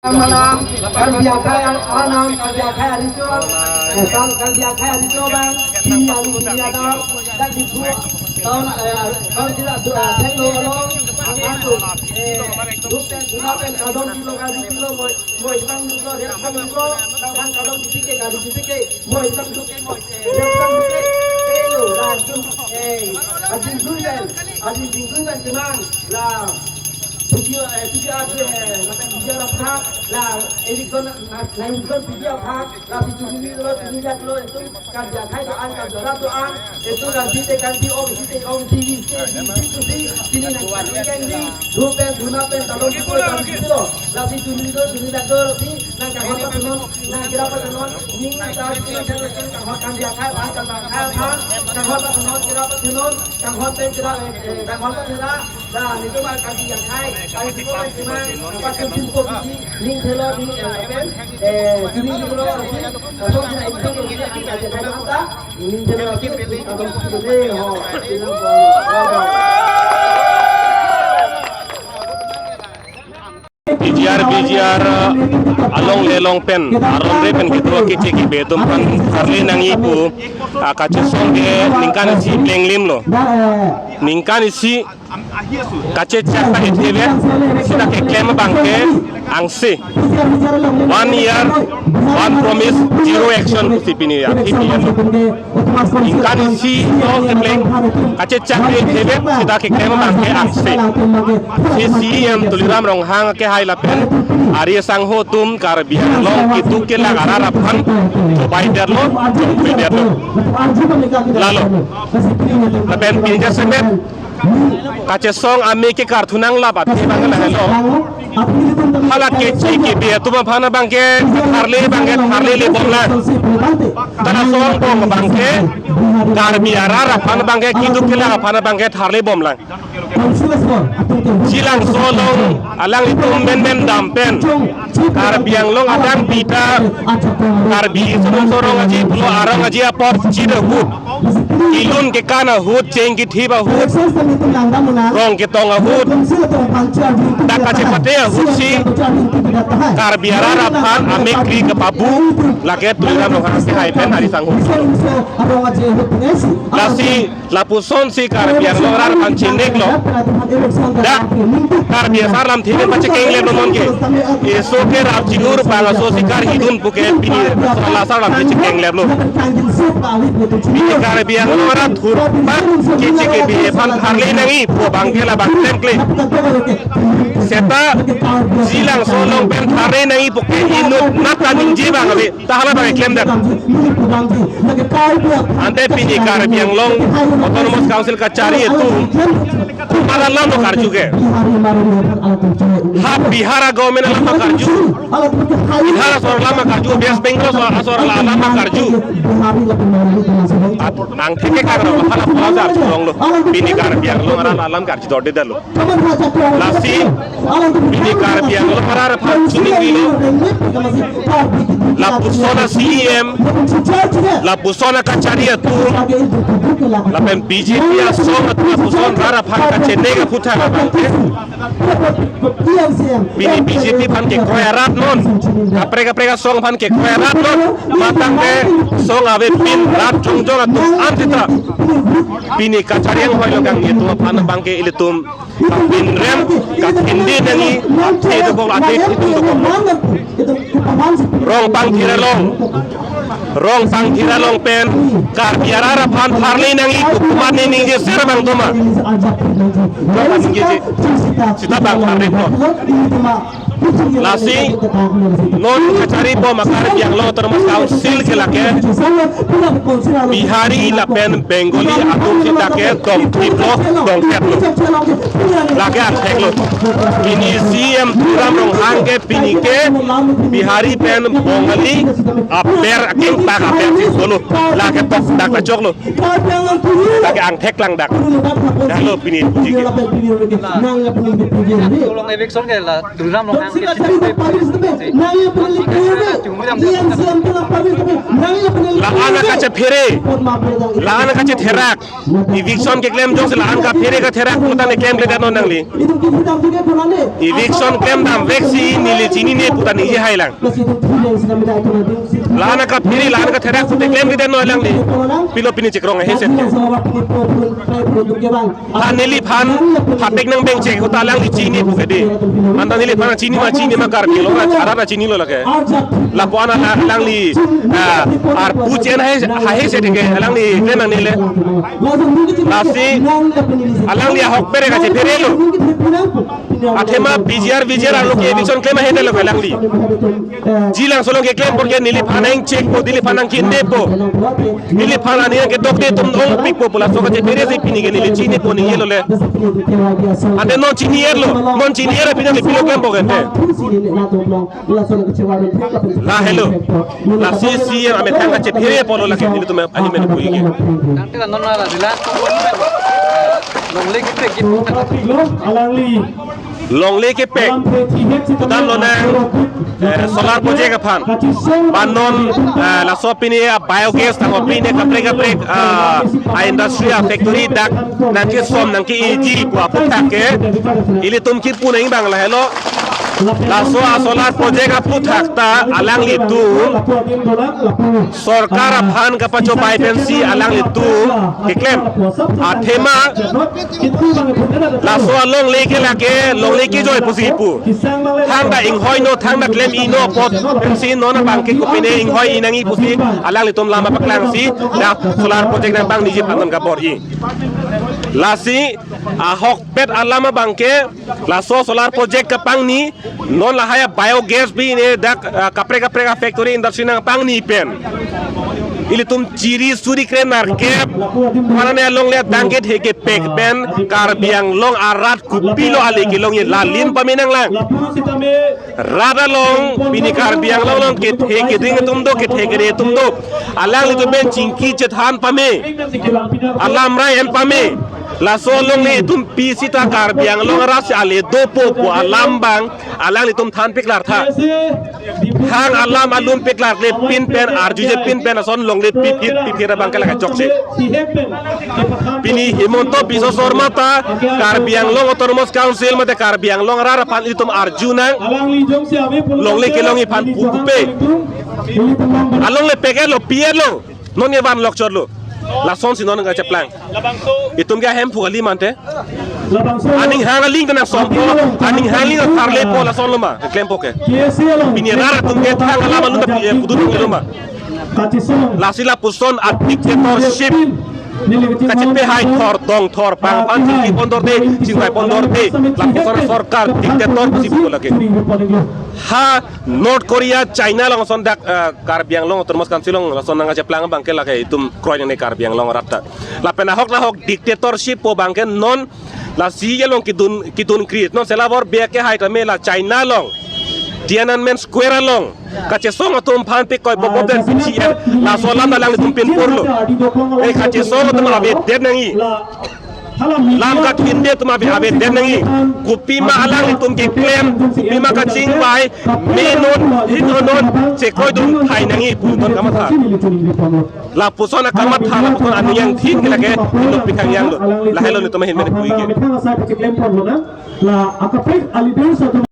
Malang kerja kaya anam kerja kaya itu sang kerja kaya itu bang ini yang dunia dah dan itu tahun kalau tidak teknologi angkat bukan bukan kadang kilo mau bang kilo dia bang kilo kan kadang dipikir mau bang kilo dah tu adin dulu tenang lah video video apa lah ini kan lain kan video apa lah video itu kerja kaya angkat doang itu nanti ganti om TV sini nanti rupen talon itu lah video itu nah kira penon ini kita kerja kaya angkat nah itu mah kerja kaya Ay di ko ay pakai ko link hello di sini dulu so na ito ko kita jadi apa link hello atau deh BGR along lelong pen aron repen gitu kece ki betum kan karle nang ipu akache songe ningkan si plenglim lo ningkan si kace chapa etebe sida ke claim banke angse 1 year 1 promise 0 action sipini ya ningkan si no pleng kace chapa etebe sida ke claim banke angse si CM tuliram rong hang ke hai lapen Arya Sangho tum kar biar lo itu ke lagara rapan coba lo lalu lapen pinja sebet kace song ame ke kartunang labat ke bangal hello halak ke chiki be tuma phana bangke harle le bomla tana song bong bangke kar biara rapan bangke kitu ke laga phana bangke harle bomla silang solong alang itu men dampen kar biang long adang pita kar bi sorong aji pulo arang aji apor chida hut ilun ke kana hut cheng ki thiba hut rong ke tonga hut daka cepate hut si kar biara rapan ame kri ke babu lake tuliram long hang ke haipen hari sanghu lasi lapuson si kar biang long rapan chindek lo da kar biasa lam thile bache kengle nomon ke eso ke rap jingur pala so sikar hidun puke pini sala salam ke kengle lo bini kar biasa ora thur pa ke ke bi fan harle nangi po bangkela bangkle seta silang solong pen thare nangi puke inut nata ninji bangabe tahala ba claim da ante pini kar biang long autonomous council ka cari itu ala lama karju ke hak bihara government lama karju bihara sor lama karju West Bengal sor lama karju ang theke kagro hala palajar chong lo bini kar biang lo ara alam karju dode dalo lasi bini kar biang lo ara phan chuni lo la pusona CM la pusona kachari tu la pen BJP aso la pusona rara phan kache nega puta la bangke bini BJP phan ke kroyarat non aprega song phan ke kroyarat non matang ke song ave pin rat chongjong atu antita bini kachariang hoi lo gang itu phan bangke ilitum bin rem ka hindi nangi edo bol ate hitung do rong pang kiralong pen kar biara phan tharle nangi kuman ni je serbang tuma sita bang tharle ko lasi non kachari po makar biang lo termas council ke lake bihari lapen bengali atum sita ke dom triplo dom ketlo lake atek lo ini CM turam rong hangke pinike bihari pen bengali aper aking tak aper solo lake tok dak la joglo lake ang tek lang dak dalo pini jige tolong eviction ke la turam rong hangke laan ka cha phere laan ka cha therak eviction ke claim jong se laan ka phere ka therak puta ne claim le da non nangli eviction claim dam vaccine ni le chini ne puta ni je hailang laan ka phere laan ka therak puta claim le da non nangli pilo pini chekrong he set han nili phan phatek nang beng che ko ta lang li chini pu ke de anda nili phan chini ma kar ke lo na chara na chini lo lage la pona lang li ar pu chen hai se de ke lang li le nang ni le lasi alang li hok pere ka che pere lo athema pgr alo ke eviction claim he de lo lang li jilang solo ke claim porque nili phanang check po dili phanang ki ne po nili phanang ni ke dokte tum ong pik po pula so ka che pere se pini ke nili chini po ni yelo le ande non chini yelo non chini yelo pini le pilo claim po ke la hello la si ame thanga che phere polo la ke dili to me ani me pui ke nanti kan nona la dila longle kita gitu longle ke pek dan lona solar project aphan banon la sopini biogas tang opini kapre a industry a factory dak nangki som nangki iji kwa putak ke ili tum kit punai bang la hello la solar project a putak ta alang litu sarkar aphan ka pacho pai pensi alang litu ke claim athema la long leke lake long leke joy pusipu thang da ing hoi no thang da claim ino pot pensi no na bangke ko pine ing hoi inangi pusi alang litum lama paklang si da solar project na bang niji pangon ka bor i lasi a hok pet alama bangke la solar project ka pang ni non la haya biogas bi ne dak kapre ka factory industry na pang ni pen ili tum chiri suri krenar kep mana ne long le dangket heke pek pen kar biang long arat kupilo ale ki long ye lalin paminang lang rada long bini kar biang long ke heke ding tum do ke heke re tum do alang li to ben chingki chethan pame alam rai en pame la so long le tum pisita kar biang long ras ale do po alam bang alang li tum than piklar tha hang alam alum piklar le pin pen arjuje pin pen son long le pipira bangkala ka jokse pini himonto piso sormata kar biang long autonomous council mate kar biang long rara pan itum arjuna long le ke long i pan pupe along le pegelo pielo non ye van lokchor lo la son si non nga chaplang itum ga hem fugali mante aning hangaling na sompo aning hangaling parle po la son luma claim poke bini rara tum ke thang ala malum pudun luma la sila puson at dictatorship kacipe hai thor dong thor pang pan ki pondor de singai pondor de la puson sarkar dictator si lage ha North Korea China long son dak kar biang long termos kan silong la son nga japlang bangke la ke itum kroy ne kar biang long rata la pena hok dictatorship po bangke non la si long kidun create non selabor beke hai ta me la China long Tiananmen Square long kache song atum phan pe koi bobo den pichi la solam lang tum pin porlo e kache song atum ave den nangi lam ka thinde tum ave den nangi kupi ma alang tum ke claim kupi ma ka ching bai me non hin non che koi dum thai nangi pu ton kama tha la pusona kama tha la puson anu yang thin ke lage lo pikang yang lo la helo ni tum hin me pui ke la akapek alidens